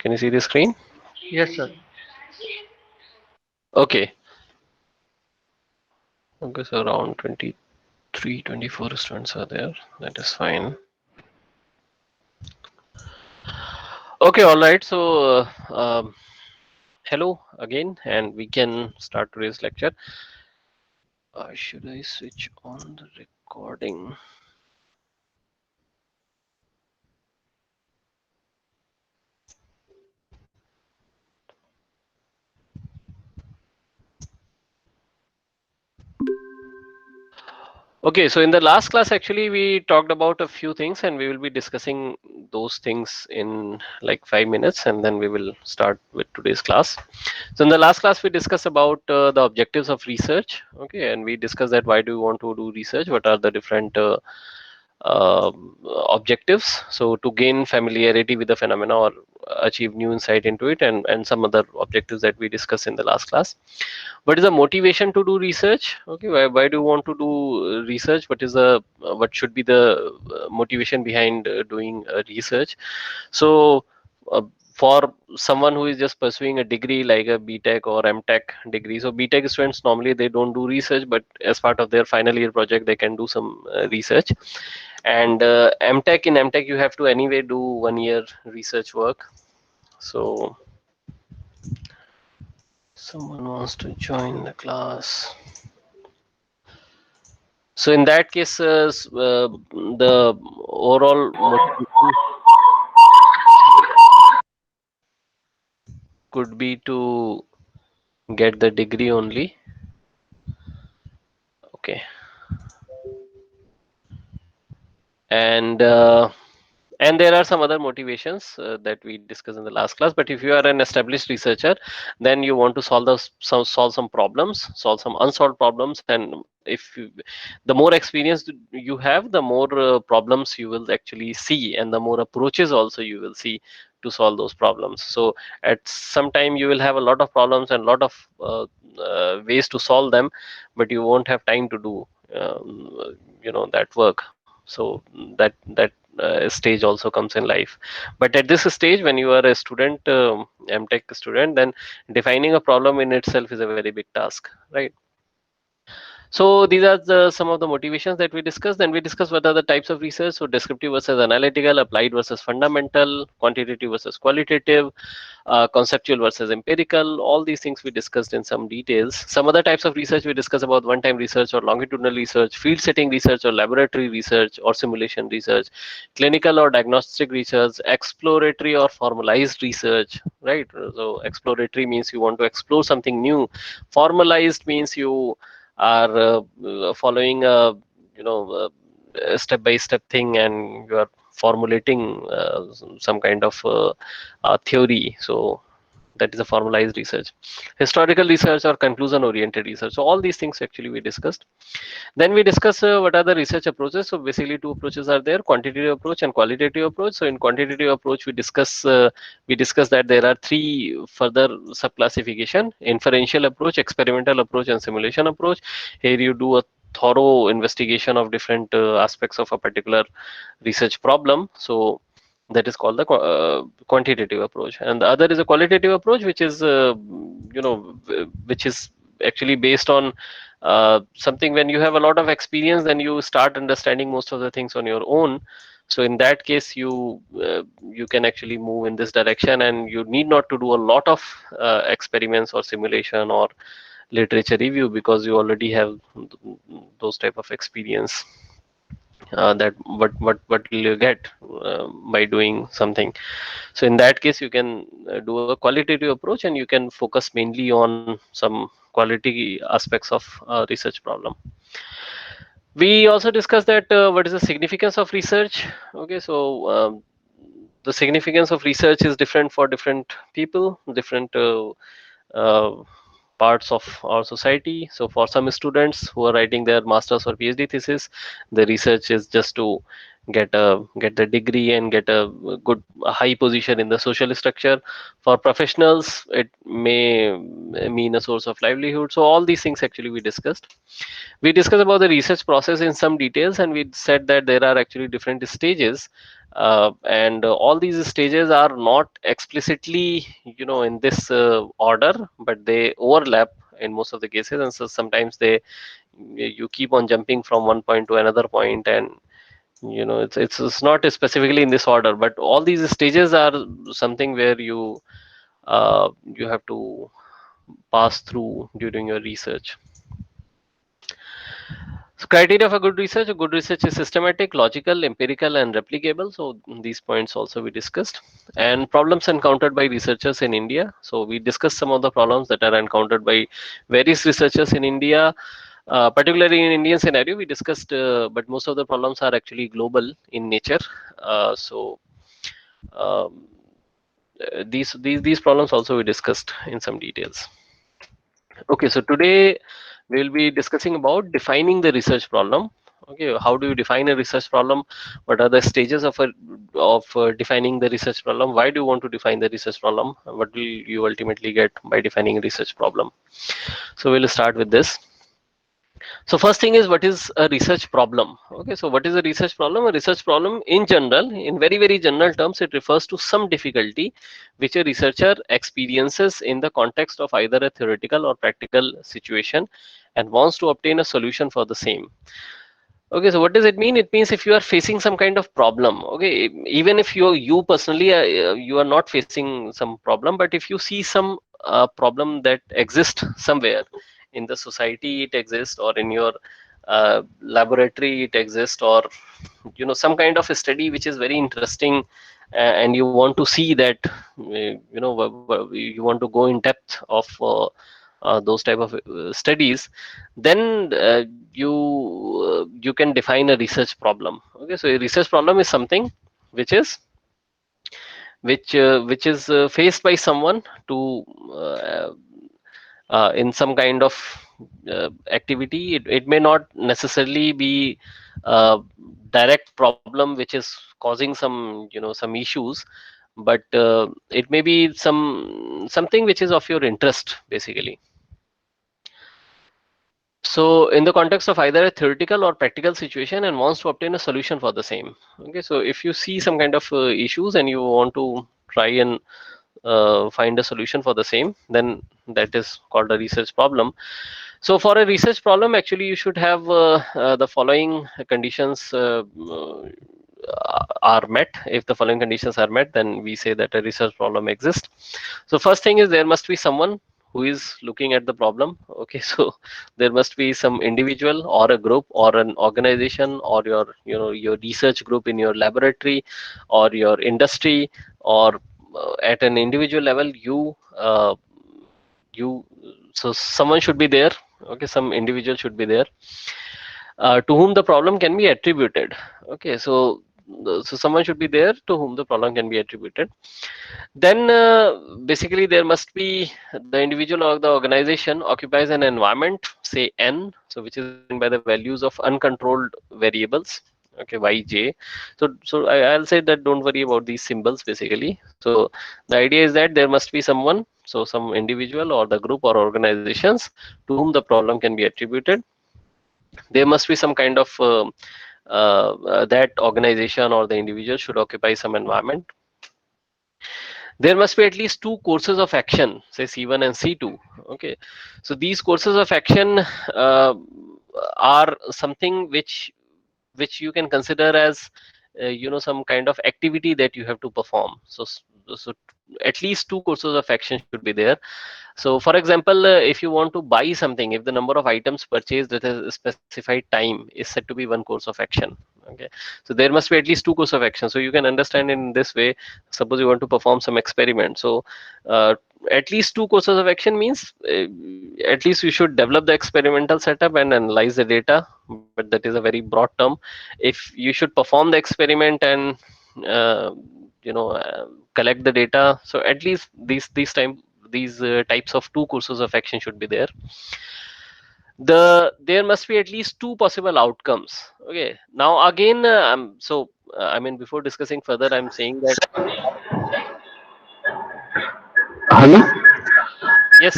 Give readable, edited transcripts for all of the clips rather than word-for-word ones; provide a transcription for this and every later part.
Can you see the screen? Yes, sir. Okay. Okay, so around 23, 24 students are there. That is fine. Okay, all right. So, hello again, and we can start today's lecture. Should I switch on the recording? Okay, so in the last class, actually, we talked about a few things, and we will be discussing those things in like 5 minutes, and then we will start with today's class. So in the last class, we discussed about the objectives of research. Okay, and we discussed that why do you want to do research? What are the different objectives? So to gain familiarity with the phenomena or achieve new insight into it, and some other objectives that we discussed in the last class. What is the motivation to do research? Okay, why do you want to do research? What is the what should be the motivation behind doing research? So for someone who is just pursuing a degree like a BTech or MTech degree, so BTech students normally they don't do research, but as part of their final year project they can do some research. And MTech, in MTech you have to anyway do 1 year research work. So someone wants to join the class. So in that case, the overall motivation could be to get the degree only. Okay, and and there are some other motivations that we discussed in the last class. But if you are an established researcher, then you want to solve some problems, solve some unsolved problems, and if you, the more experience you have, the more problems you will actually see, and the more approaches also you will see to solve those problems. So at some time you will have a lot of problems and a lot of ways to solve them, but you won't have time to do that work. So that stage also comes in life. But at this stage, when you are a student, MTech student, then defining a problem in itself is a very big task, right? So these are some of the motivations that we discussed. Then we discussed what are the types of research. So descriptive versus analytical, applied versus fundamental, quantitative versus qualitative, conceptual versus empirical. All these things we discussed in some details. Some other types of research we discussed about one-time research or longitudinal research, field setting research or laboratory research or simulation research, clinical or diagnostic research, exploratory or formalized research, right? So exploratory means you want to explore something new. Formalized means you are following a step by step thing, and you are formulating some kind of theory. So that is a formalized research. Historical research or conclusion oriented research. So all these things actually we discussed. Then we discuss what are the research approaches. So basically two approaches are there: quantitative approach and qualitative approach. So in quantitative approach we discuss that there are three further subclassification: inferential approach, experimental approach, and simulation approach. Here you do a thorough investigation of different aspects of a particular research problem. So that is called the quantitative approach, and the other is a qualitative approach, which is which is actually based on something. When you have a lot of experience, then you start understanding most of the things on your own. So in that case you can actually move in this direction, and you need not to do a lot of experiments or simulation or literature review, because you already have those type of experience. That what will you get by doing something? So in that case you can do a qualitative approach, and you can focus mainly on some quality aspects of research problem. We also discussed that what is the significance of research. Okay, so the significance of research is different for different people, different uh, parts of our society. So for some students who are writing their master's or PhD thesis, the research is just to get the degree and get a good a high position in the social structure. For professionals, it may mean a source of livelihood. So all these things actually we discussed about the research process in some details, and we said that there are actually different stages, and all these stages are not explicitly, in this order, but they overlap in most of the cases, and so sometimes you keep on jumping from one point to another point, and it's not specifically in this order, but all these stages are something where you have to pass through during your research. So criteria for good research. A good research is systematic, logical, empirical, and replicable. So these points also we discussed. And problems encountered by researchers in India. So we discussed some of the problems that are encountered by various researchers in India, particularly in Indian scenario. We discussed, but most of the problems are actually global in nature. So um, these problems also we discussed in some details. Okay, so today we will be discussing about defining the research problem. Okay, how do you define a research problem? What are the stages of defining the research problem? Why do you want to define the research problem? What will you ultimately get by defining a research problem? So we'll start with this. So first thing is, what is a research problem? Okay, so what is a research problem? A research problem in general, in very general terms, it refers to some difficulty which a researcher experiences in the context of either a theoretical or practical situation and wants to obtain a solution for the same. Okay, so what does it mean? It means if you are facing some kind of problem, okay, even if you personally you are not facing some problem, but if you see some problem that exists somewhere in the society, it exists, or in your laboratory it exists, or some kind of a study which is very interesting, and you want to see that, you want to go in depth of those type of studies, then you can define a research problem. Okay, so a research problem is something which is which is faced by someone to uh, in some kind of activity. It may not necessarily be a direct problem which is causing some issues, but it may be something which is of your interest basically. So in the context of either a theoretical or practical situation and wants to obtain a solution for the same. Okay, so if you see some kind of issues and you want to try and find a solution for the same, then that is called a research problem. So for a research problem, actually you should have the following conditions are met. If the following conditions are met, then we say that a research problem exists. So first thing is, there must be someone who is looking at the problem. Okay, so there must be some individual or a group or an organization, or your research group in your laboratory or your industry, or at an individual level, you so someone should be there. Okay, some individual should be there to whom the problem can be attributed. Okay, so someone should be there to whom the problem can be attributed. Then basically there must be the individual or the organization occupies an environment, say n, so which is defined by the values of uncontrolled variables. Okay, yj. I'll say that don't worry about these symbols basically. So the idea is that there must be someone, so some individual or the group or organizations to whom the problem can be attributed. There must be some kind of that organization or the individual should occupy some environment. There must be at least two courses of action, say C1 and C2. Okay, so these courses of action uh, are something which you can consider as some kind of activity that you have to perform. So at least two courses of action should be there. So for example, if you want to buy something, if the number of items purchased at a specified time is said to be one course of action. Okay, so there must be at least two course of action. So you can understand in this way. Suppose you want to perform some experiment, so uh, at least two courses of action means at least you should develop the experimental setup and analyze the data, but that is a very broad term. If you should perform the experiment and uh, collect the data, so at least these types of two courses of action should be there. there must be at least two possible outcomes. Okay, now again, I mean, before discussing further, I'm saying that Hello. yes,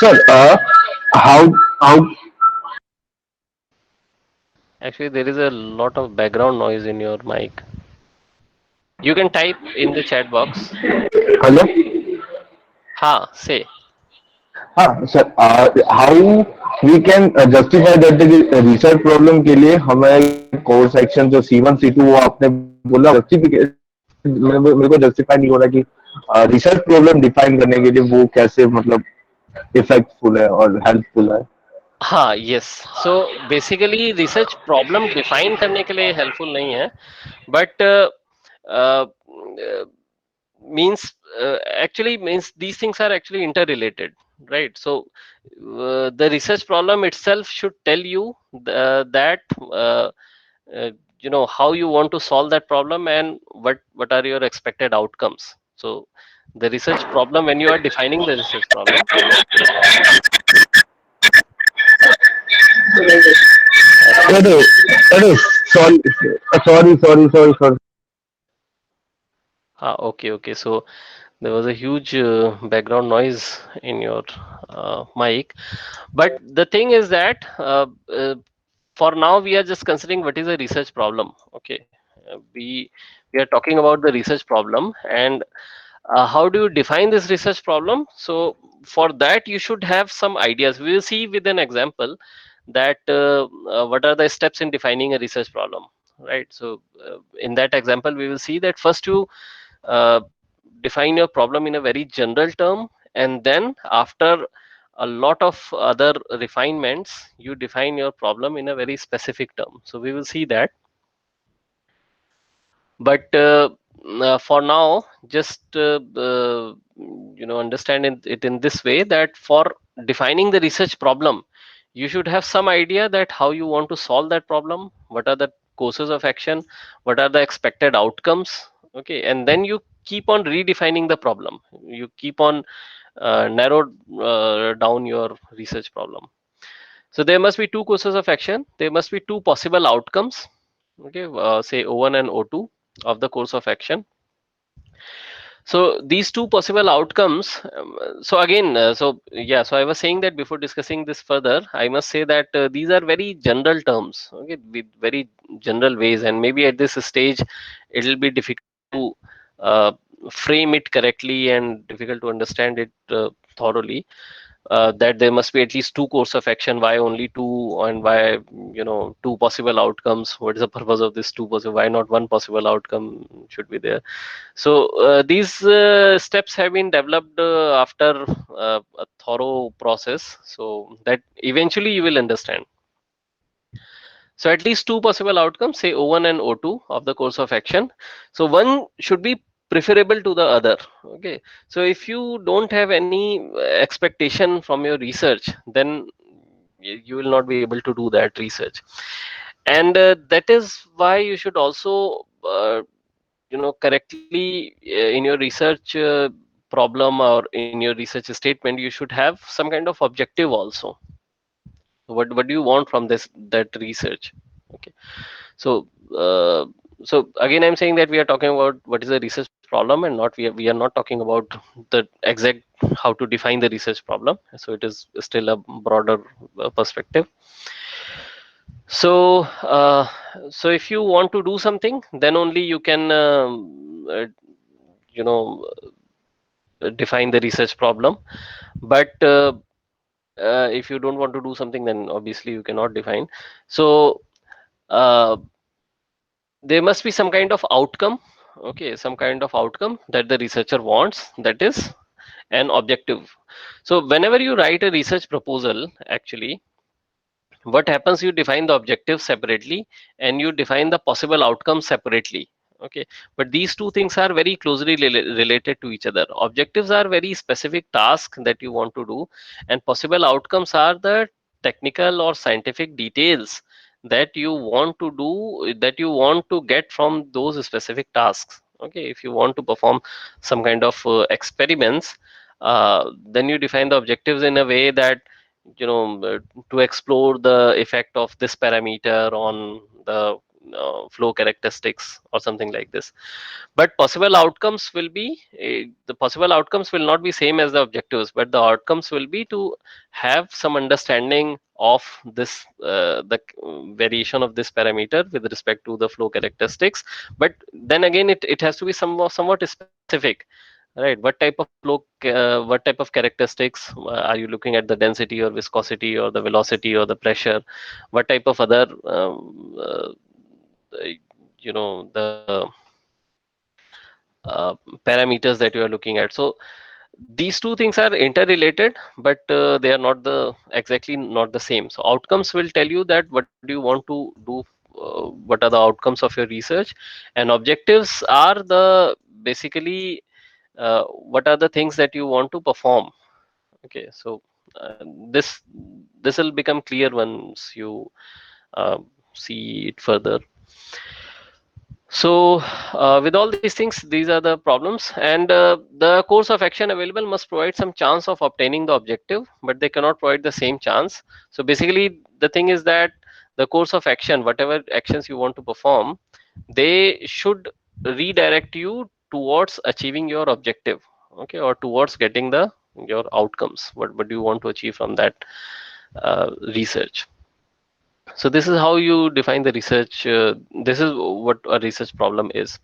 Sir. How actually there is a lot of background noise in your mic. You can type in the chat box. hello. Ha, say. Sir, how we can justify that research problem के लिए हमें core section जो C1 C2 वो आपने बोला justification मेरे को justify नहीं हो रहा कि रिसर्च प्रॉब्लम डिफाइन करने के लिए वो कैसे मतलब इफेक्टफुल है और हेल्पफुल है. हाँ, yes. So basically research problem define करने के लिए हेल्पफुल नहीं है, but means actually means these things are actually interrelated, right? So the research problem itself should tell you that uh, how you want to solve that problem and what are your expected outcomes. So the research problem, when you are defining the research problem, actually, अरे अरे sorry sorry sorry sorry sorry. okay, okay. So there was a huge background noise in your mic, but the thing is that for now we are just considering what is a research problem. Okay, we are talking about the research problem, and how do you define this research problem? So for that you should have some ideas. We will see with an example that what are the steps in defining a research problem, right? So in that example we will see that first you uh, define your problem in a very general term, and then after a lot of other refinements you define your problem in a very specific term. So we will see that, but for now just understand it in this way, that for defining the research problem you should have some idea that how you want to solve that problem, what are the courses of action, what are the expected outcomes. Okay, and then you keep on redefining the problem, you keep on narrow down your research problem. So there must be two courses of action, there must be two possible outcomes. Okay, say O1 and O2 of the course of action. So these two possible outcomes, so again, so I was saying that before discussing this further, I must say that these are very general terms, okay, with very general ways, and maybe at this stage it will be difficult to uh, frame it correctly and difficult to understand it thoroughly. That there must be at least two course of action, why only two, and why two possible outcomes, what is the purpose of this two possible, why not one possible outcome should be there. So these steps have been developed after a thorough process, so that eventually you will understand. So at least two possible outcomes, say O1 and O2 of the course of action. So one should be preferable to the other. Okay. So if you don't have any expectation from your research, then you will not be able to do that research. And that is why you should also correctly in your research problem or in your research statement you should have some kind of objective also. What do you want from this that research? Okay. So uh, so again I'm saying that we are talking about what is a research problem, and not we are not talking about the exact how to define the research problem. So it is still a broader perspective. So so if you want to do something, then only you can you know define the research problem. But if you don't want to do something, then obviously you cannot define. So uh, there must be some kind of outcome. Okay, some kind of outcome that the researcher wants, that is an objective. So whenever you write a research proposal, actually what happens, you define the objective separately and you define the possible outcomes separately. Okay, but these two things are very closely related to each other. Objectives are very specific tasks that you want to do, and possible outcomes are the technical or scientific details that you want to do, that you want to get from those specific tasks. Okay, if you want to perform some kind of experiments, then you define the objectives in a way that to explore the effect of this parameter on the flow characteristics or something like this. But possible outcomes will be the possible outcomes will not be same as the objectives, but the outcomes will be to have some understanding of this the variation of this parameter with respect to the flow characteristics. But then again, it has to be somewhat specific, right? What type of flow what type of characteristics are you looking at? The density or viscosity or the velocity or the pressure? What type of other the uh, parameters that you are looking at? So these two things are interrelated, but they are not the exactly not the same. So outcomes will tell you that what do you want to do, what are the outcomes of your research, and objectives are the basically what are the things that you want to perform. Okay, so uh, this this will become clear once you uh, see it further. So with all these things, these are the problems, and the course of action available must provide some chance of obtaining the objective, but they cannot provide the same chance. So basically the thing is that the course of action, whatever actions you want to perform, they should redirect you towards achieving your objective, okay, or towards getting the your outcomes, what do you want to achieve from that research. So this is how you define the research. This is what a research problem is.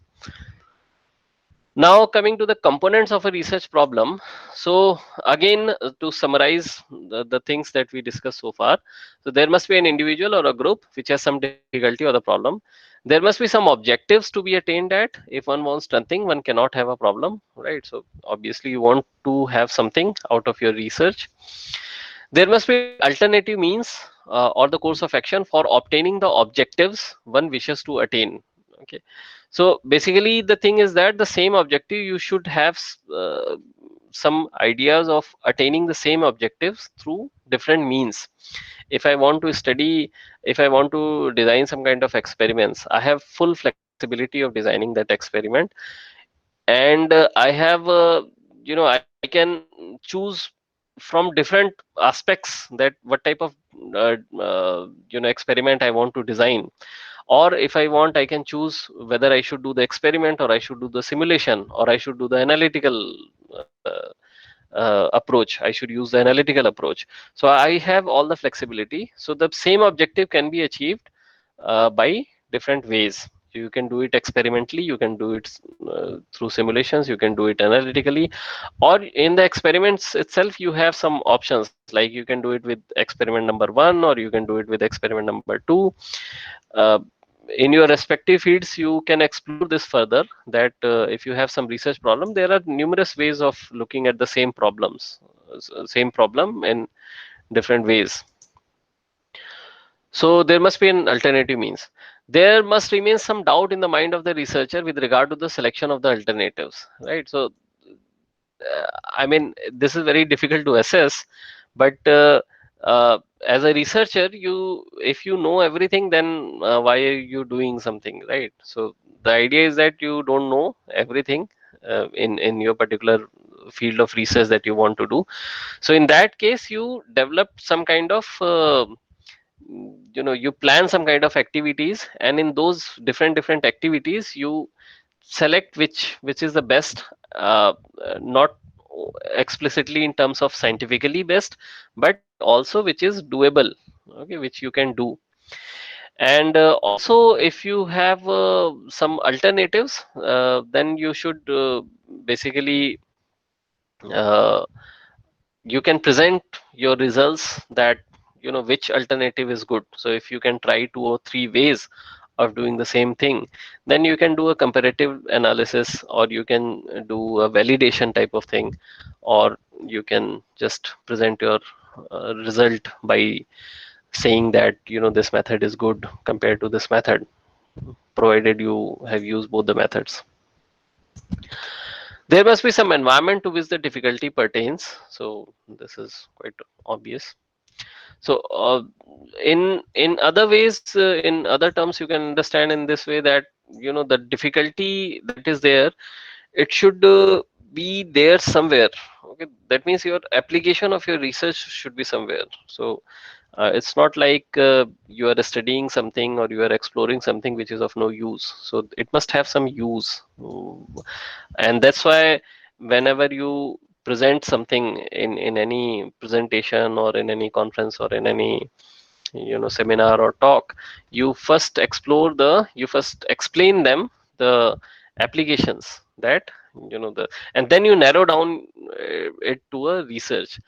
Now coming to the components of a research problem. So again, to summarize the things that we discussed so far, so there must be an individual or a group which has some difficulty or the problem. There must be some objectives to be attained at. If one wants nothing, one cannot have a problem, right? So obviously you want to have something out of your research. There must be alternative means or the course of action for obtaining the objectives one wishes to attain. Okay, so basically the thing is that the same objective you should have some ideas of attaining the same objectives through different means. If I want to study, if I want to design some kind of experiments, I have full flexibility of designing that experiment. And I have I can choose from different aspects that what type of experiment I want to design. Or if I want, I can choose whether I should do the experiment or I should do the simulation or I should do the analytical uh, approach. I should use the analytical approach. So I have all the flexibility, so the same objective can be achieved by different ways. You can do it experimentally, you can do it through simulations, you can do it analytically, or in the experiments itself you have some options, like you can do it with experiment number 1 or you can do it with experiment number 2. uh, in your respective fields you can explore this further, that if you have some research problem, there are numerous ways of looking at the same problems, same problem in different ways. So there must be an alternative means. There must remain some doubt in the mind of the researcher with regard to the selection of the alternatives, right? So I mean, this is very difficult to assess, but as a researcher, if you know everything, then why are you doing something, right? So the idea is that you don't know everything in your particular field of research that you want to do. So in that case, you develop some kind of you plan some kind of activities, and in those different activities you select which is the best, not explicitly in terms of scientifically best, but also which is doable, okay, which you can do. And also if you have some alternatives, then you should basically uh, you can present your results, that which alternative is good. So if you can try 2 or 3 ways of doing the same thing, then you can do a comparative analysis, or you can do a validation type of thing, or you can just present your result by saying that this method is good compared to this method, provided you have used both the methods. There must be some environment to which the difficulty pertains, so this is quite obvious. So in other ways, in other terms, you can understand in this way that the difficulty that is there, it should be there somewhere. Okay, that means your application of your research should be somewhere. So it's not like you are studying something or you are exploring something which is of no use. So it must have some use. And that's why whenever you present something in any presentation or in any conference or in any seminar or talk, you first explain them the applications that the and then you narrow down it to a research.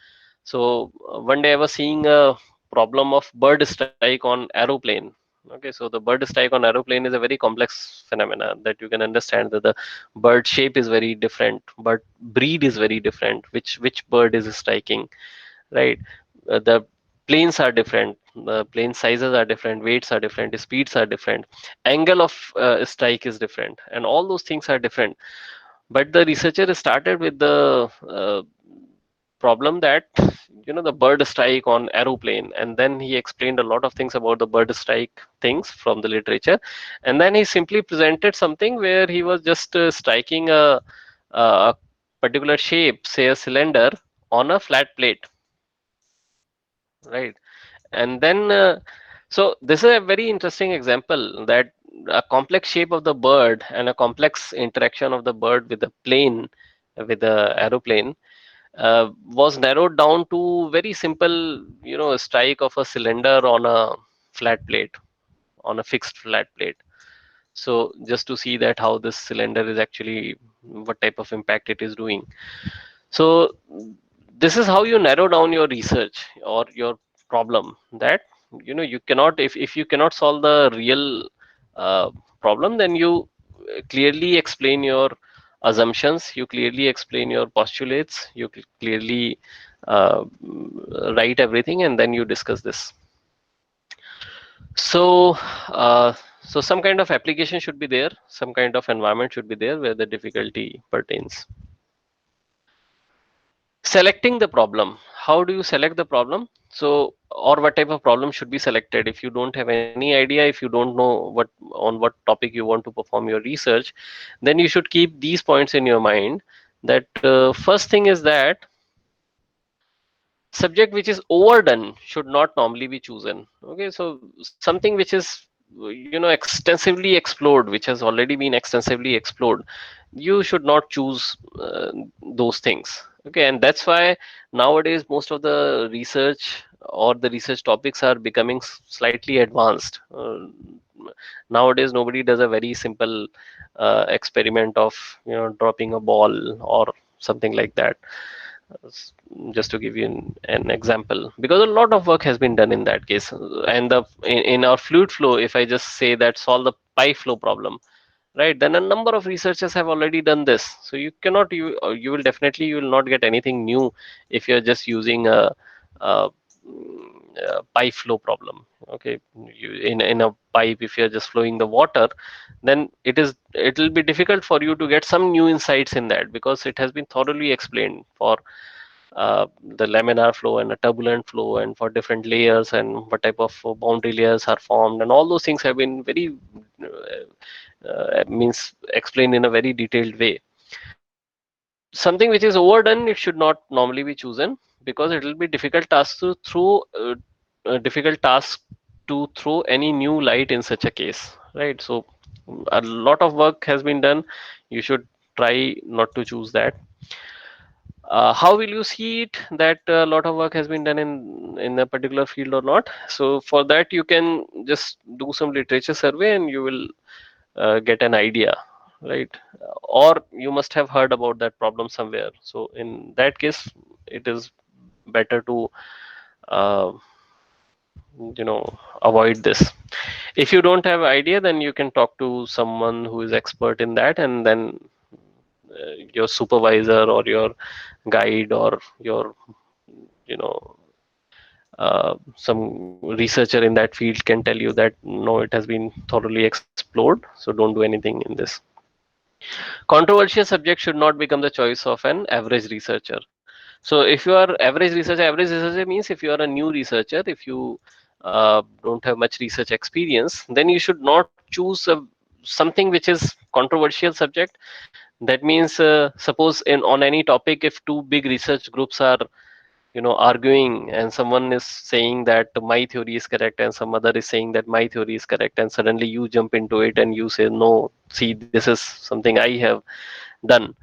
So one day I was seeing a problem of bird strike on aeroplane. Okay, so the bird strike on aeroplane is a very complex phenomena that you can understand, that the bird shape is very different, but breed is very different, which bird is striking, right? The planes are different, the plane sizes are different, weights are different, the speeds are different, angle of strike is different, and all those things are different. But the researcher started with the problem that the bird strike on aeroplane, and then he explained a lot of things about the bird strike things from the literature, and then he simply presented something where he was just striking a particular shape, say a cylinder, on a flat plate, right? And then so this is a very interesting example that a complex shape of the bird and a complex interaction of the bird with the plane, with the aeroplane, was narrowed down to very simple, strike of a cylinder on a flat plate, on a fixed flat plate. So just to see that how this cylinder is actually, what type of impact it is doing. So this is how you narrow down your research or your problem, that you cannot, if you cannot solve the real uh, problem, then you clearly explain your assumptions, you clearly explain your postulates, you clearly write everything, and then you discuss this. So so some kind of application should be there, some kind of environment should be there where the difficulty pertains. Selecting the problem, how do you select the problem? So, or what type of problem should be selected? If you don't have any idea, if you don't know what topic you want to perform your research, then you should keep these points in your mind. That first thing is that subject which is overdone should not normally be chosen. Okay, so something which is extensively explored, which has already been extensively explored, you should not choose those things. Okay, and that's why nowadays most of the research or the research topics are becoming slightly advanced. Nowadays nobody does a very simple experiment of dropping a ball or something like that. S- just to give you an example, because a lot of work has been done in that case. And in our fluid flow, if I just say that solve the pipe flow problem, right, then a number of researchers have already done this. So you cannot, you will definitely, you will not get anything new if you're just using a, a pipe flow problem. Okay, in a pipe, if you're just flowing the water, then it will be difficult for you to get some new insights in that, because it has been thoroughly explained for the laminar flow and a turbulent flow, and for different layers and what type of boundary layers are formed, and all those things have been very means explained in a very detailed way. So something which is overdone, it should not normally be chosen, because it will be difficult task to throw difficult task to throw any new light in such a case, right? So a lot of work has been done, you should try not to choose that. How will you see it that a lot of work has been done in a particular field or not? So for that you can just do some literature survey and you will get an idea, right? Or you must have heard about that problem somewhere. So in that case, it is better to uh, avoid this. If you don't have idea, then you can talk to someone who is expert in that, and then your supervisor or your guide or your you know some researcher in that field can tell you that no, it has been thoroughly explored, so don't do anything in this. Controversial subject should not become the choice of an average researcher. So if you are average researcher means if you are a new researcher, if you don't have much research experience, then you should not choose something which is controversial subject, That means, suppose in on any topic, if two big research groups are, arguing, and someone is saying that my theory is correct and some other is saying that my theory is correct, and suddenly you jump into it and you say, no, see, this is something I have done.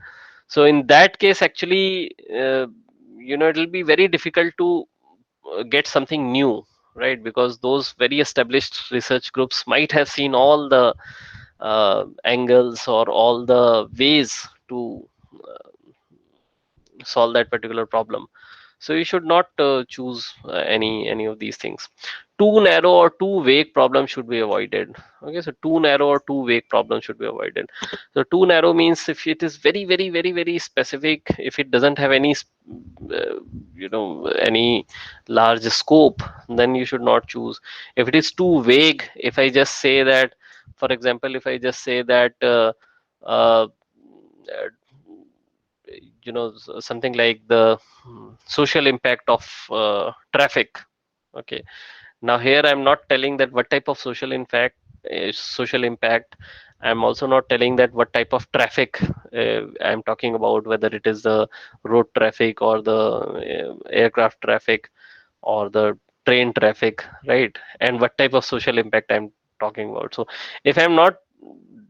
So in that case, actually, it'll be very difficult to get something new, right? Because those very established research groups might have seen all the angles or all the ways to solve that particular problem. So you should not choose any of these things. Too narrow or too vague problem should be avoided. Okay, so too narrow or too vague problem should be avoided. So too narrow means if it is very very very very specific, if it doesn't have any any large scope, then you should not choose. If it is too vague, if I just say that, for example, if I just say that uh, something like the social impact of traffic. Okay, now here I'm not telling that what type of social impact is social impact. I'm also not telling that what type of traffic I'm talking about, whether it is the road traffic or the aircraft traffic or the train traffic, right? And what type of social impact I'm talking about. So if I'm not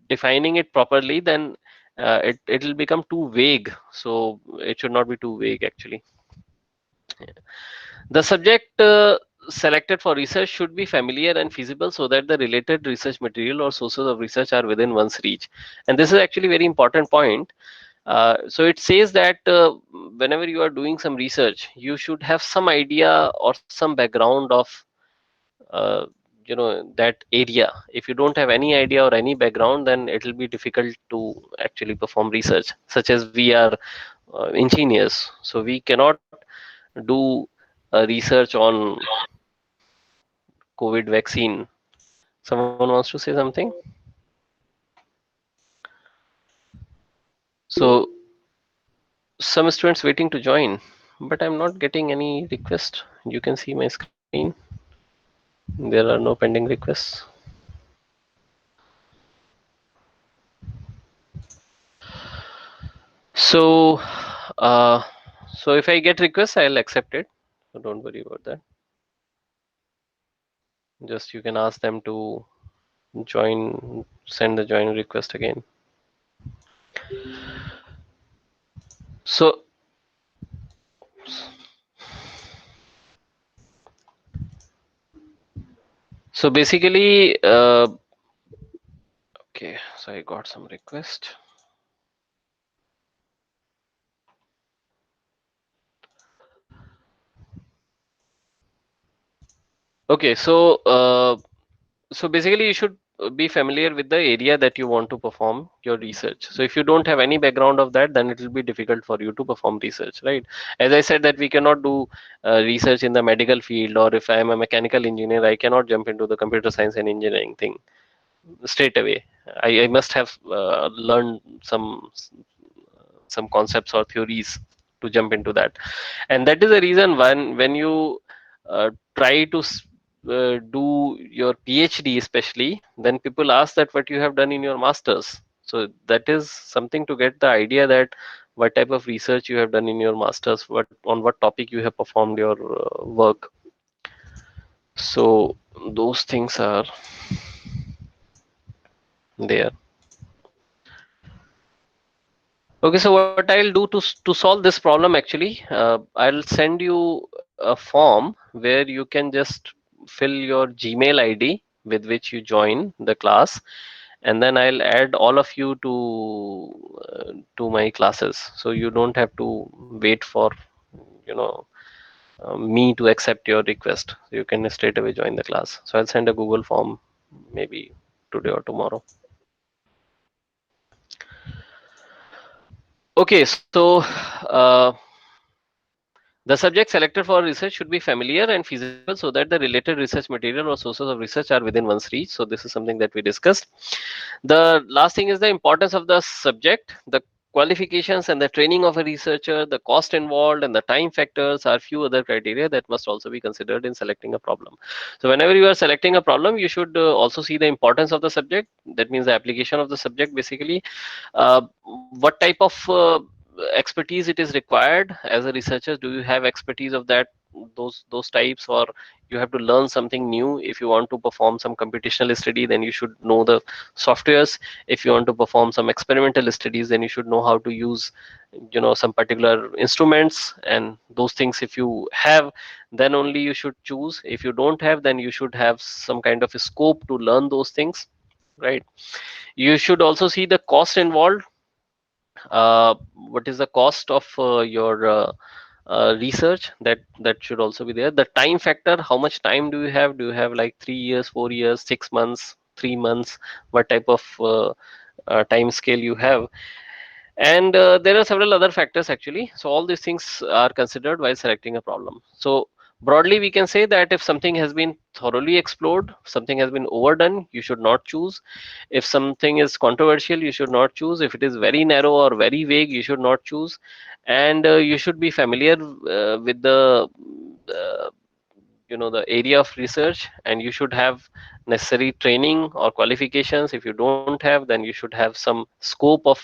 defining it properly, then it'll become too vague. So it should not be too vague actually. The subject selected for research should be familiar and feasible so that the related research material or sources of research are within one's reach. And this is actually very important point. So it says that whenever you are doing some research, you should have some idea or some background of uh, that area. If you don't have any idea or any background, then it will be difficult to actually perform research. Such as we are engineers, so we cannot do research on COVID vaccine. Someone wants to say something? So some students waiting to join, but I'm not getting any request. You can see my screen. There are no pending requests. So, uh, so if I get requests, I'll accept it. So don't worry about that. Just you can ask them to join, send the join request again. So, so basically, okay. So I got some request. Okay, so basically you should be familiar with the area that you want to perform your research. So if you don't have any background of that, then it will be difficult for you to perform research, right? As I said that we cannot do research in the medical field, or if I am a mechanical engineer, I cannot jump into the computer science and engineering thing straight away. I must have learned some concepts or theories to jump into that. And that is the reason when you try to do your PhD especially, then people ask that what you have done in your masters. So that is something to get the idea that what type of research you have done in your masters, what on what topic you have performed your work. So those things are there. Okay, so what I'll do to solve this problem actually, I'll send you a form where you can just fill your Gmail ID with which you join the class, and then I'll add all of you to my classes. So you don't have to wait for you know me to accept your request. You can straight away join the class. So I'll send a Google form maybe today or tomorrow. Okay, so the subject selected for research should be familiar and feasible so that the related research material or sources of research are within one's reach. So this is something that we discussed. The last thing is the importance of the subject. The qualifications and the training of a researcher, the cost involved, and the time factors are few other criteria that must also be considered in selecting a problem. So whenever you are selecting a problem, you should also see the importance of the subject. That means the application of the subject basically, what type of expertise it is required as a researcher. Do you have expertise of that, those types, or you have to learn something new? If you want to perform some computational study, then you should know the softwares. If you want to perform some experimental studies, then you should know how to use, some particular instruments and those things. If you have, then only you should choose. If you don't have, then you should have some kind of a scope to learn those things, right? You should also see the cost involved. What is the cost of your research? That should also be there. The time factor, how much time do you have? Do you have like 3 years, 4 years, 6 months, 3 months? What type of time scale you have? And there are several other factors actually. So all these things are considered while selecting a problem. So broadly we can say that if something has been thoroughly explored, something has been overdone, you should not choose. If something is controversial, you should not choose. If it is very narrow or very vague, you should not choose. And you should be familiar with uh, the area of research, and you should have necessary training or qualifications. If you don't have, then you should have some scope of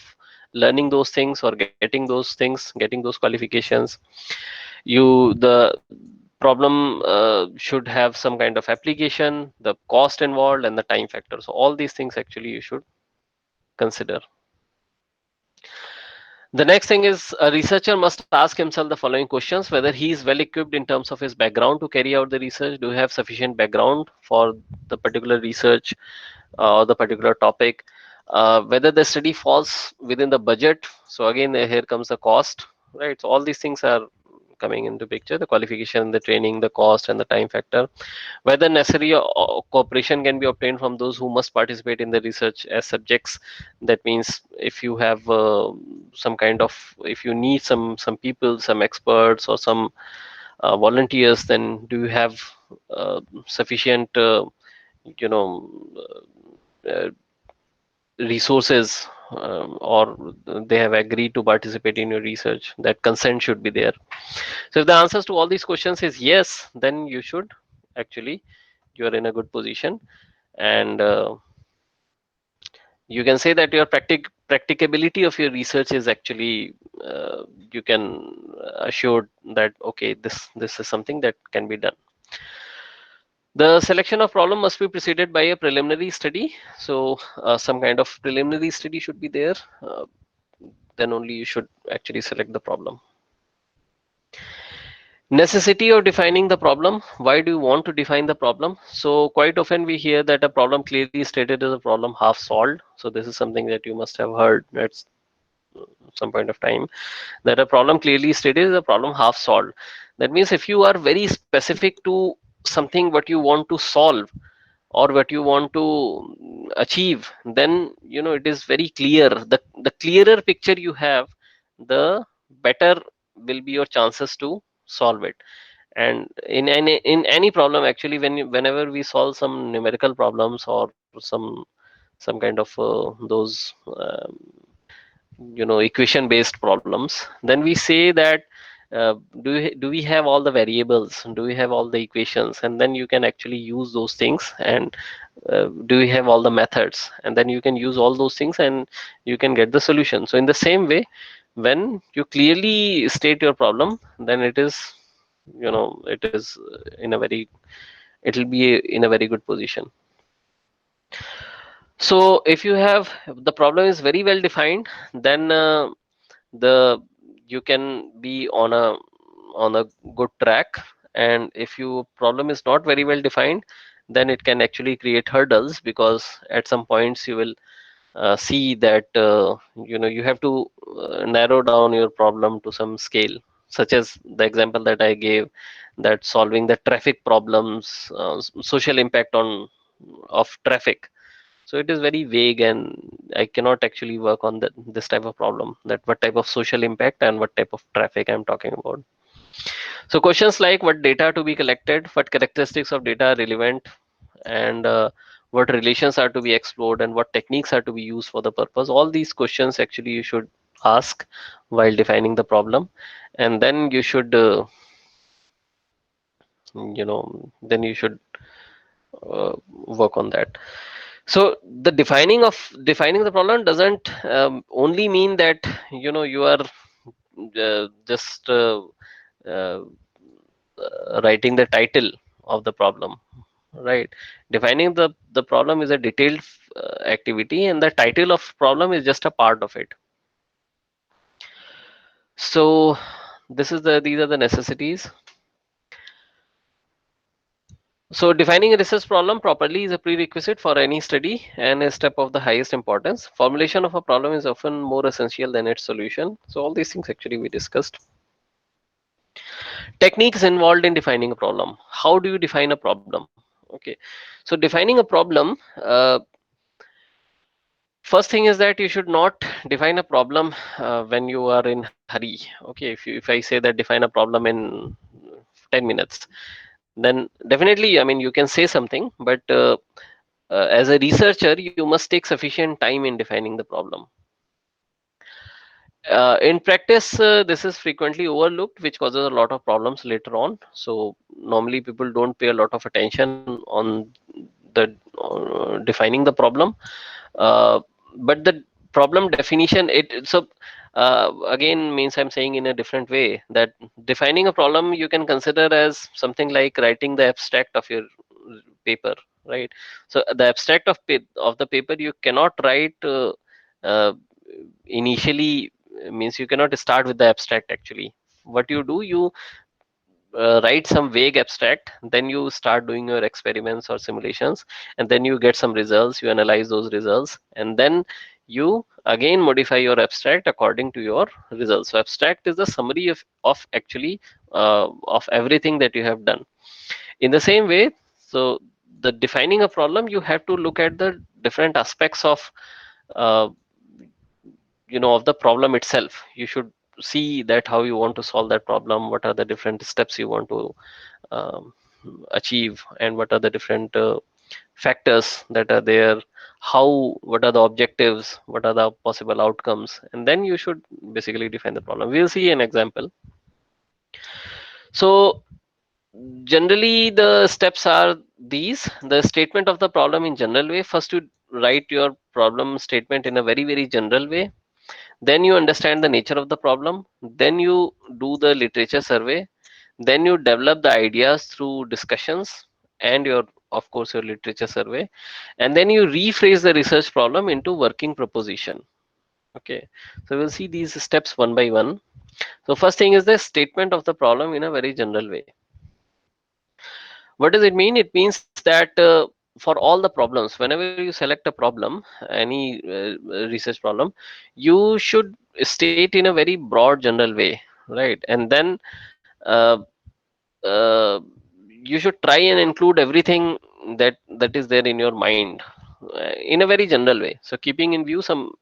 learning those things or getting those things, getting those qualifications. The problem should have some kind of application, the cost involved, and the time factor. So all these things actually you should consider. The next thing is, a researcher must ask himself the following questions: whether he is well equipped in terms of his background to carry out the research. Do you have sufficient background for the particular research or the particular topic? Whether the study falls within the budget. So again, here comes the cost, right? So all these things are coming into picture: the qualification, the training, the cost, and the time factor. Whether necessary cooperation can be obtained from those who must participate in the research as subjects. That means if you have some kind of, if you need some people, some experts, or some volunteers, then do you have sufficient you know uh, resources, or they have agreed to participate in your research? That consent should be there. So if the answers to all these questions is yes, then you should actually, you are in a good position. And you can say that your practicability of your research is actually, you can assure that okay, this is something that can be done. The selection of problem must be preceded by a preliminary study. So some kind of preliminary study should be there. Then only you should actually select the problem. Necessity of defining the problem. Why do you want to define the problem? So quite often we hear that a problem clearly stated is a problem half solved. So this is something that you must have heard at some point of time, that a problem clearly stated is a problem half solved. That means if you are very specific to something what you want to solve or what you want to achieve, then it is very clear. The clearer picture you have, the better will be your chances to solve it. And in any problem actually, whenever we solve some numerical problems or some kind of those equation based problems, then we say that do we have all the variables, do we have all the equations, and then you can actually use those things. And do we have all the methods, and then you can use all those things and you can get the solution. So in the same way, when you clearly state your problem, then it is in a very, it will be in a very good position. So if you have, the problem is very well defined, then the you can be on a good track. And if your problem is not very well defined, then it can actually create hurdles, because at some points you will see that you have to narrow down your problem to some scale, such as the example that I gave, that solving the traffic problems, social impact on of traffic. So it is very vague, and I cannot actually work on this type of problem, that what type of social impact and what type of traffic I'm talking about. So questions like what data to be collected, what characteristics of data are relevant, and what relations are to be explored, and what techniques are to be used for the purpose, all these questions actually you should ask while defining the problem, and then you should then you should work on that. So the defining the problem doesn't only mean that you are just uh, writing the title of the problem, right? Defining the problem is a detailed activity, and the title of problem is just a part of it. So these are the necessities. So defining a research problem properly is a prerequisite for any study and a step of the highest importance. Formulation of a problem is often more essential than its solution. So all these things actually we discussed. Techniques involved in defining a problem. How do you define a problem? Okay, so defining a problem, first thing is that you should not define a problem when you are in hurry. Okay, if I say that define a problem in 10 minutes, then definitely, I mean, you can say something, but as a researcher you must take sufficient time in defining the problem. In practice, this is frequently overlooked, which causes a lot of problems later on. So normally people don't pay a lot of attention on the defining the problem. uh, but the problem definition, again means I'm saying in a different way that defining a problem you can consider as something like writing the abstract of your paper, right? So the abstract of the paper you cannot write uh, initially, means you cannot start with the abstract. Actually, what you do, you write some vague abstract, then you start doing your experiments or simulations, and then you get some results, you analyze those results, and then you again modify your abstract according to your results. So abstract is the summary of actually of everything that you have done. In the same way, so the defining a problem, you have to look at the different aspects uh, of the problem itself. You should see that how you want to solve that problem, what are the different steps you want to um, achieve, and what are the different factors that are there, what are the objectives, what are the possible outcomes, and then you should basically define the problem. We'll see an example. So generally the steps are these: the statement of the problem in general way. First you write your problem statement in a very very general way, then you understand the nature of the problem, then you do the literature survey, then you develop the ideas through discussions and your, of course, your literature survey, and then you rephrase the research problem into working proposition. Okay, so we'll see these steps one by one. So first thing is the statement of the problem in a very general way. What does it mean? It means that for all the problems, whenever you select a problem, any research problem, you should state in a very broad general way, right? And then uh, uh, you should try and include everything that is there in your mind in a very general way, so keeping in view some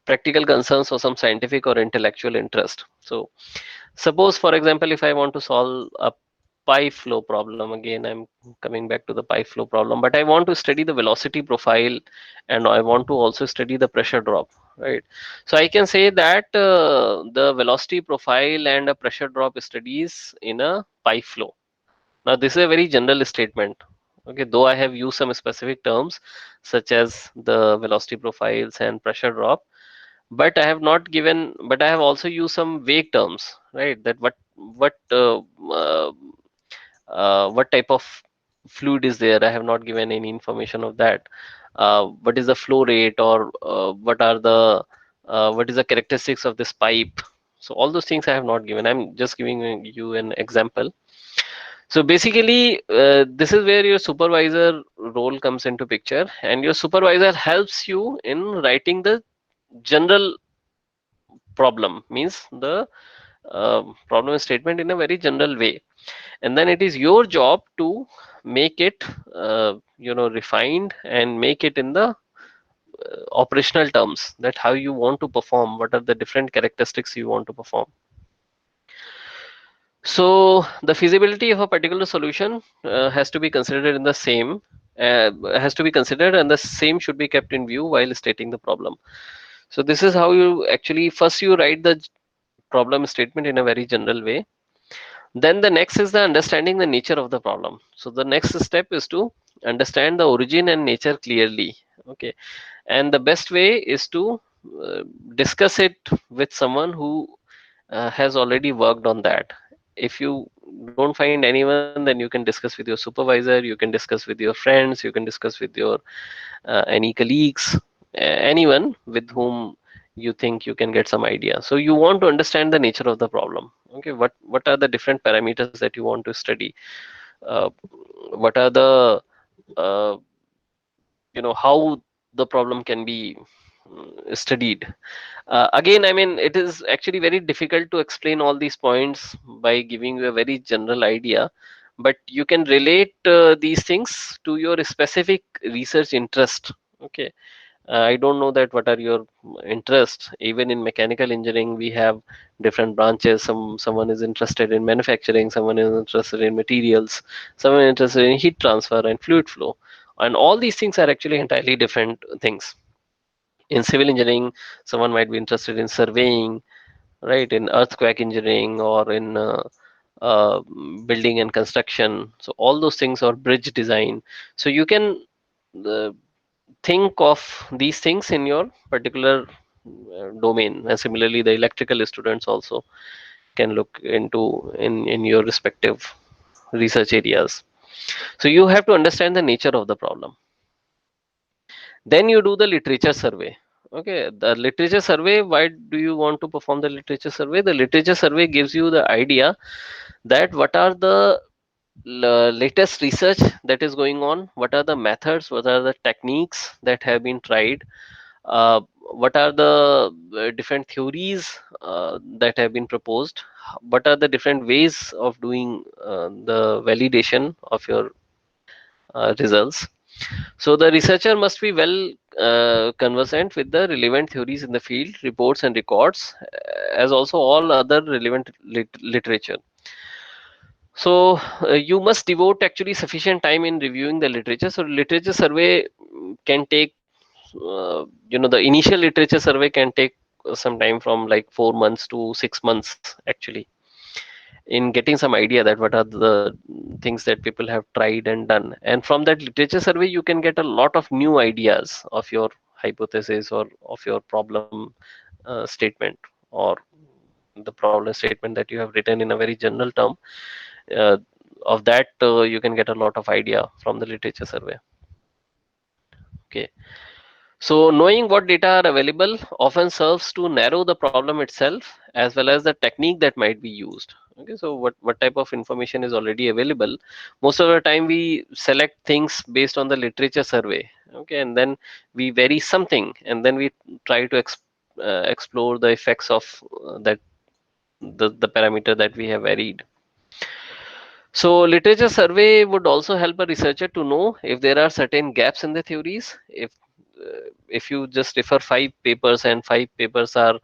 practical concerns or some scientific or intellectual interest. So suppose, for example, if I want to solve a pipe flow problem, again I'm coming back to the pipe flow problem, but I want to study the velocity profile and I want to also study the pressure drop, right? So I can say that the velocity profile and a pressure drop studies in a pipe flow. Now this is a very general statement. Okay, though I have used some specific terms such as the velocity profiles and pressure drop, but I have not given, but I have also used some vague terms, right? That what type of fluid is there. I have not given any information of that. What is the flow rate, or what is the characteristics of this pipe? So all those things I have not given. I'm just giving you an example. So basically, this is where your supervisor role comes into picture, and your supervisor helps you in writing the general problem, means the problem statement in a very general way, and then it is your job to make it refined and make it in the operational terms, that how you want to perform, what are the different characteristics you want to perform. So the feasibility of a particular solution has to be considered in the same has to be considered, and the same should be kept in view while stating the problem. So this is how you actually first you write the problem statement in a very general way. Then the next is the understanding the nature of the problem. So the next step is to understand the origin and nature clearly. Okay, and the best way is to uh, discuss it with someone who has already worked on that. If you don't find anyone, then you can discuss with your supervisor, you can discuss with your friends, you can discuss with your any colleagues, anyone with whom you think you can get some idea. So you want to understand the nature of the problem. Okay, what are the different parameters that you want to study? uh, what are the uh, how the problem can be studied. Again, I mean, it is actually very difficult to explain all these points by giving you a very general idea, but you can relate these things to your specific research interest. Okay, I don't know that what are your interests. Even in mechanical engineering, we have different branches. Someone is interested in manufacturing, someone is interested in materials, someone is interested in heat transfer and fluid flow, and all these things are actually entirely different things. In civil engineering, someone might be interested in surveying, right? In earthquake engineering or in uh, building and construction. So all those things, or bridge design. So you can uh, think of these things in your particular domain, and similarly the electrical students also can look into in your respective research areas. So you have to understand the nature of the problem. Then you do the literature survey. Okay, the literature survey, why do you want to perform the literature survey? The literature survey gives you the idea that what are the latest research that is going on, what are the methods, what are the techniques that have been tried, what are the different theories that have been proposed, what are the different ways of doing the validation of your results. So the researcher must be well conversant with the relevant theories in the field, reports and records, as also all other relevant literature. So you must devote actually sufficient time in reviewing the literature. So literature survey can take, the initial literature survey can take some time from like 4 months to 6 months actually, in getting some idea that what are the things that people have tried and done. And from that literature survey, you can get a lot of new ideas of your hypothesis or of your problem statement, or the problem statement that you have written in a very general term. uh, of that, you can get a lot of idea from the literature survey. Okay, so knowing what data are available often serves to narrow the problem itself, as well as the technique that might be used. Okay, so what type of information is already available? Most of the time we select things based on the literature survey. Okay, and then we vary something, and then we try to explore the effects of that the parameter that we have varied. So literature survey would also help a researcher to know if there are certain gaps in the theories. If you just refer 5 papers and 5 papers are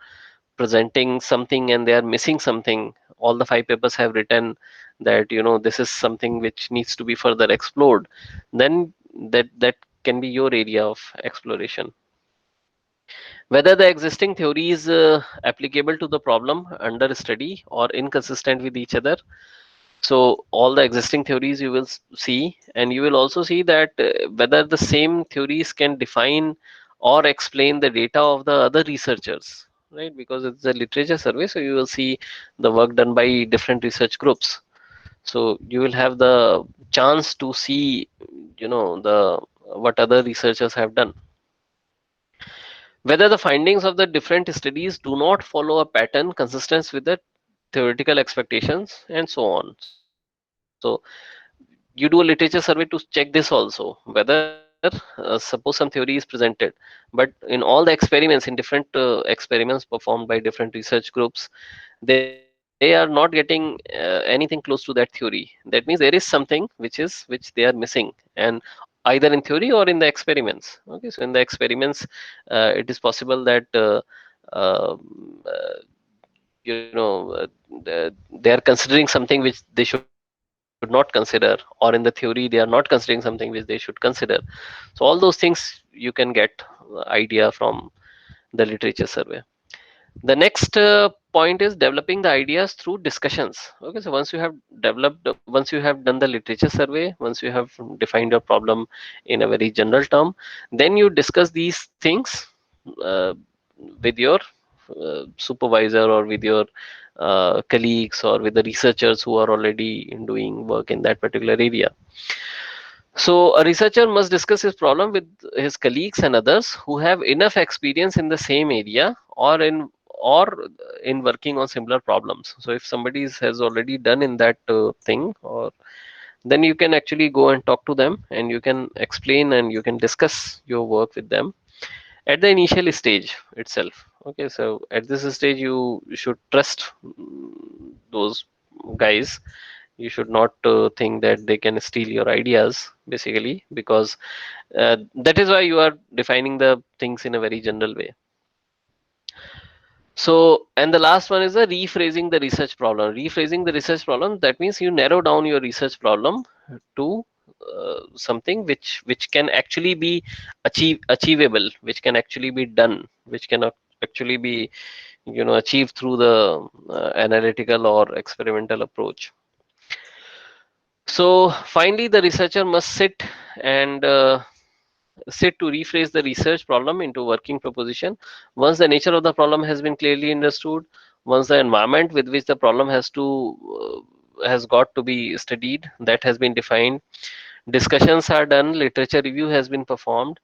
presenting something and they are missing something, all the 5 papers have written that this is something which needs to be further explored, then that can be your area of exploration. Whether the existing theory is applicable to the problem under study or inconsistent with each other. So all the existing theories you will see, and you will also see that whether the same theories can define or explain the data of the other researchers, right? Because it's a literature survey, so you will see the work done by different research groups. So you will have the chance to see, the what other researchers have done. Whether the findings of the different studies do not follow a pattern consistent with the theoretical expectations, and so on. So you do a literature survey to check this also, whether suppose some theory is presented, but in all the experiments, in different experiments performed by different research groups, they are not getting anything close to that theory. That means there is something which they are missing, and either in theory or in the experiments. Okay, so in the experiments, it is possible that they are considering something which they should not consider, or in the theory they are not considering something which they should consider. So all those things you can get idea from the literature survey. the literature survey. The next point is developing the ideas through discussions. Okay, so once you have done the literature survey, once you have defined your problem in a very general term, then you discuss these things uh, with your supervisor, or with your colleagues, or with the researchers who are already doing work in that particular area. So a researcher must discuss his problem with his colleagues and others who have enough experience in the same area, or in working on similar problems. So if somebody has already done in that thing, or then you can actually go and talk to them, and you can explain and you can discuss your work with them at the initial stage itself. Okay, so at this stage you should trust those guys. You should not think that they can steal your ideas, basically, because that is why you are defining the things in a very general way. So, and the last one is the rephrasing the research problem. Rephrasing the research problem, that means you narrow down your research problem to something which can actually be achievable, which can actually be done, which can actually be achieved through the analytical or experimental approach. So finally, the researcher must and sit to rephrase the research problem into working proposition. Once the nature of the problem has been clearly understood, once the environment with which the problem has got to be studied, that has been defined, discussions are done, literature review has been performed,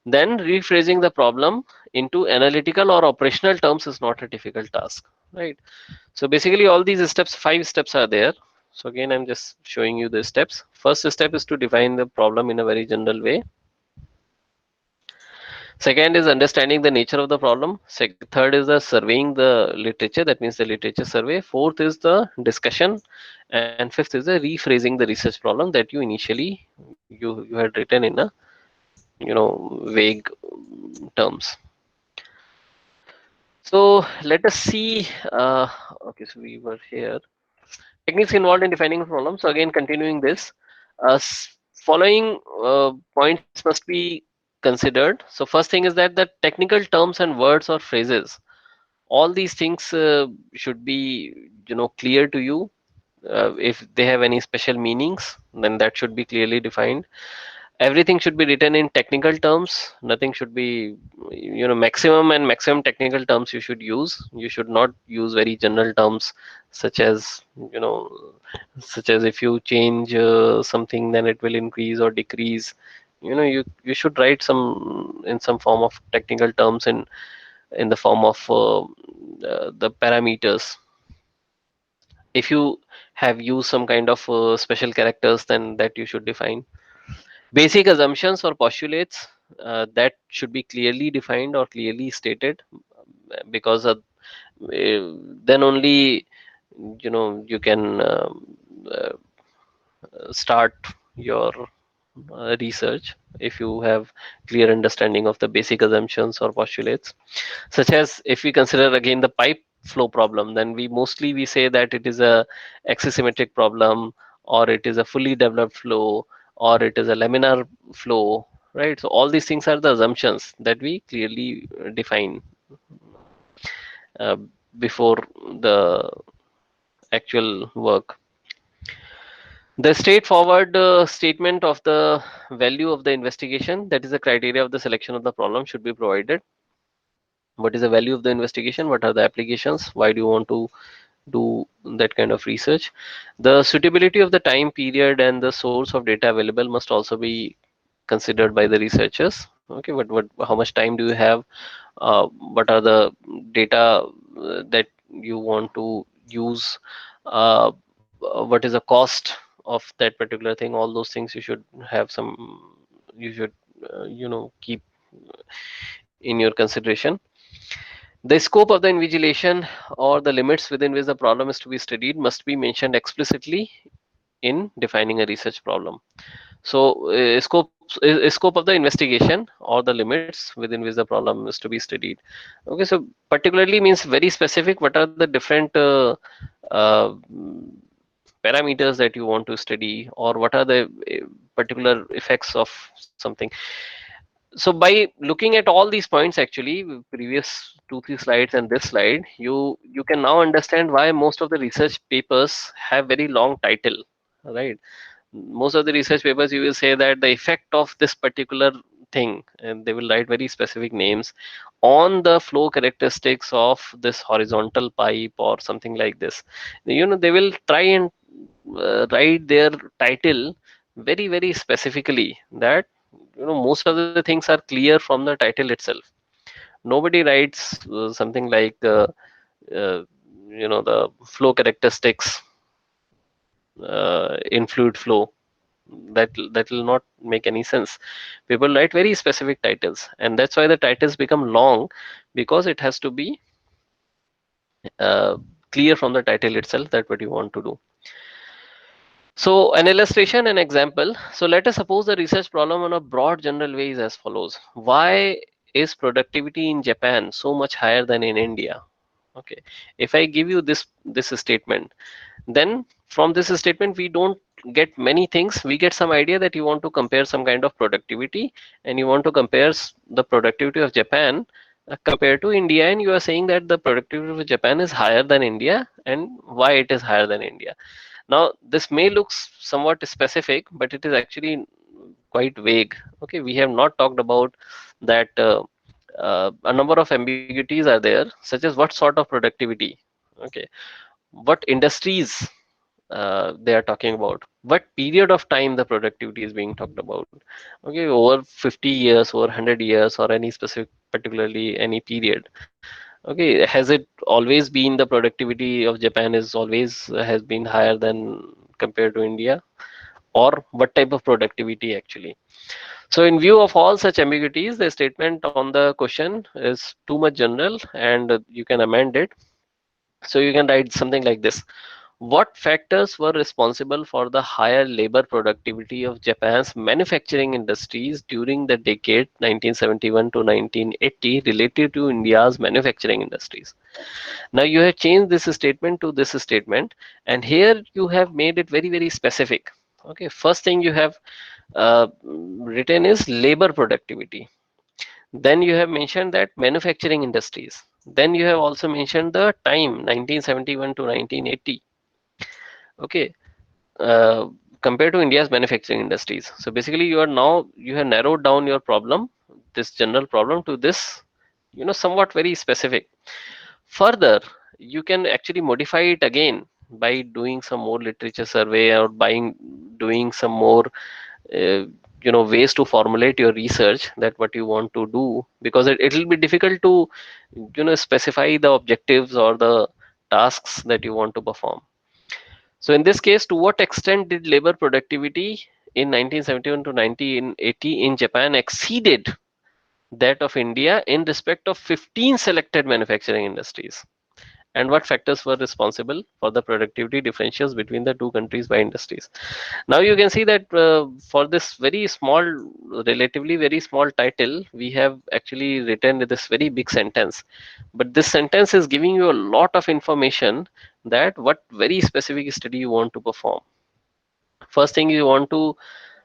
then rephrasing the problem into analytical or operational terms is not a difficult task, right? So basically all these steps, 5 steps are there. So again, I'm just showing you the steps. First step is to define the problem in a very general way. Second is understanding the nature of the problem. Third is the surveying the literature, that means the literature survey. Fourth is the discussion, and fifth is the rephrasing the research problem that you initially you had written in a vague terms. So let us see. Okay, so we were here. Techniques involved in defining a problem. So again, continuing this, following points must be considered. So first thing is that the technical terms and words or phrases, all these things should be clear to you. If they have any special meanings, then that should be clearly defined. Everything should be written in technical terms. Nothing should be maximum technical terms you should use. You should not use very general terms, such as you know such as if you change something, then it will increase or decrease. You should write some in some form of technical terms, in the form of the parameters. If you have used some kind of special characters, then that you should define. Basic assumptions or postulates, that should be clearly defined or clearly stated, because then only you can uh, start your research, if you have clear understanding of the basic assumptions or postulates. Such as, if we consider again the pipe flow problem, then we say that it is a axisymmetric problem, or it is a fully developed flow, or it is a laminar flow, right? So all these things are the assumptions that we clearly define uh, before the actual work. The straightforward statement of the value of the investigation, that is the criteria of the selection of the problem, should be provided. What is the value of the investigation? What are the applications? Why do you want to do that kind of research? The suitability of the time period and the source of data available must also be considered by the researchers. Okay, how much time do you have? What are the data that you want to use? What is the cost of that particular thing? All those things you should have some. You should keep in your consideration. The scope of the invigilation, or the limits within which the problem is to be studied, must be mentioned explicitly in defining a research problem. So, scope of the investigation, or the limits within which the problem is to be studied. Okay, so particularly means very specific. What are the different uh, parameters that you want to study, or what are the particular effects of something? So by looking at all these points, actually previous 2 3 slides and this slide, you can now understand why most of the research papers have very long title, right? Most of the research papers, you will say that the effect of this particular thing, and they will write very specific names on the flow characteristics of this horizontal pipe or something like this. They will try and write their title very very specifically, that most of the things are clear from the title itself. Nobody writes something like uh, the flow characteristics in fluid flow. That will not make any sense. People write very specific titles, and that's why the titles become long, because it has to be uh, clear from the title itself that what you want to do. So an illustration, an example. So let us suppose the research problem on a broad general way is as follows: why is productivity in Japan so much higher than in India? Okay, if I give you this statement, then from this statement we don't get many things. We get some idea that you want to compare some kind of productivity, and you want to compare the productivity of Japan compared to India, and you are saying that the productivity of Japan is higher than India, and why it is higher than India. Now this may look somewhat specific, but it is actually quite vague. Okay, we have not talked about that. A number of ambiguities are there, such as what sort of productivity. Okay, what industries they are talking about, what period of time the productivity is being talked about. Okay, over 50 years, over 100 years, or any specific, particularly any period. Okay, has it always been the productivity of Japan is always has been higher than compared to India, or what type of productivity actually? So in view of all such ambiguities, the statement on the question is too much general, and you can amend it. So you can write something like this: what factors were responsible for the higher labor productivity of Japan's manufacturing industries during the decade 1971 to 1980 relative to India's manufacturing industries? Now you have changed this statement to this statement, and here you have made it very, very specific. Okay, first thing you have written is labor productivity. Then you have mentioned that manufacturing industries. Then you have also mentioned the time 1971 to 1980. Okay, uh, compared to India's manufacturing industries. So basically, you have narrowed down your problem, this general problem, to this, somewhat very specific. Further, you can actually modify it again by doing some more literature survey, or doing some more uh, ways to formulate your research, that what you want to do, because it will be difficult to specify the objectives or the tasks that you want to perform. So in this case, to what extent did labor productivity in 1971 to 1980 in Japan exceeded that of India in respect of 15 selected manufacturing industries? And what factors were responsible for the productivity differentials between the two countries by industries? Now you can see that for this very small, relatively very small title, we have actually written this very big sentence. But this sentence is giving you a lot of information, that what very specific study you want to perform. First thing, you want to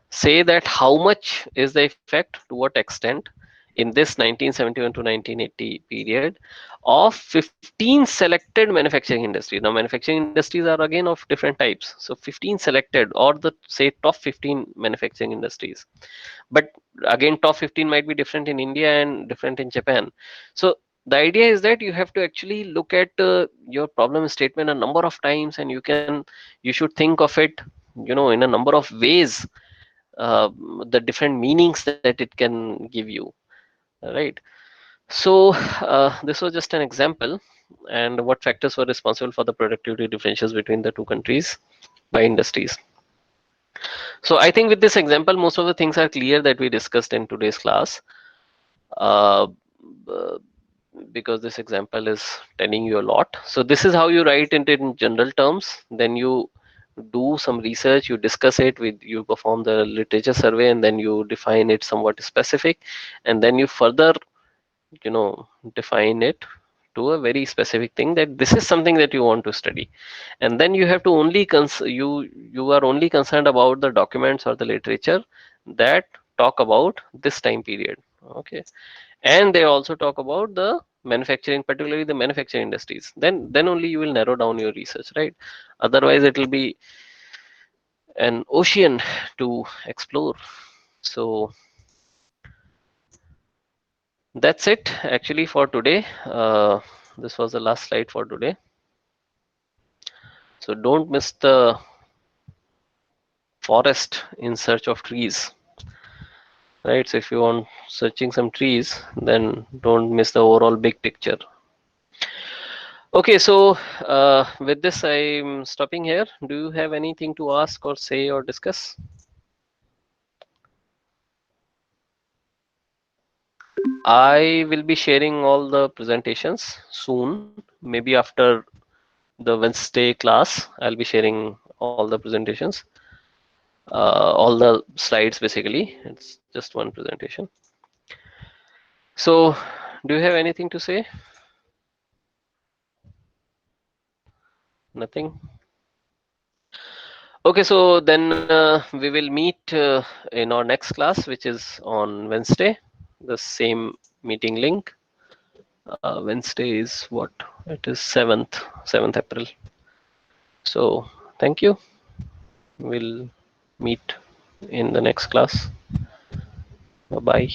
say that how much is the effect, to what extent, in this 1971 to 1980 period, of 15 selected manufacturing industries. Now manufacturing industries are again of different types, so 15 selected, or the say top 15 manufacturing industries. But again, top 15 might be different in India and different in Japan. So the idea is that you have to actually look at your problem statement a number of times, and you should think of it in a number of ways, uh, the different meanings that it can give you, right? So this was just an example, and what factors were responsible for the productivity differentials between the two countries by industries. So I think with this example, most of the things are clear that we discussed in today's class, uh, uh, because this example is telling you a lot. So this is how you write it in general terms. Then you do some research, you discuss it with, you perform the literature survey, and then you define it somewhat specific, and then you further you know define it to a very specific thing, that this is something that you want to study. And then you have to only you are only concerned about the documents or the literature that talk about this time period. Okay, and they also talk about the manufacturing, particularly the manufacturing industries. Then only you will narrow down your research, right? Otherwise, it will be an ocean to explore. So that's it actually for today. This was the last slide for today. So don't miss the forest in search of trees, right? So if you want searching some trees, then don't miss the overall big picture. Okay, so with this, I'm stopping here. Do you have anything to ask or say or discuss? I will be sharing all the presentations soon, maybe after the Wednesday class. I'll be sharing all the presentations, all the slides basically. It's just one presentation. So, do you have anything to say? Nothing? Okay, so then we will meet in our next class, which is on Wednesday. The same meeting link. Wednesday is what? It is 7th April. So, thank you. We'll meet in the next class. Bye bye.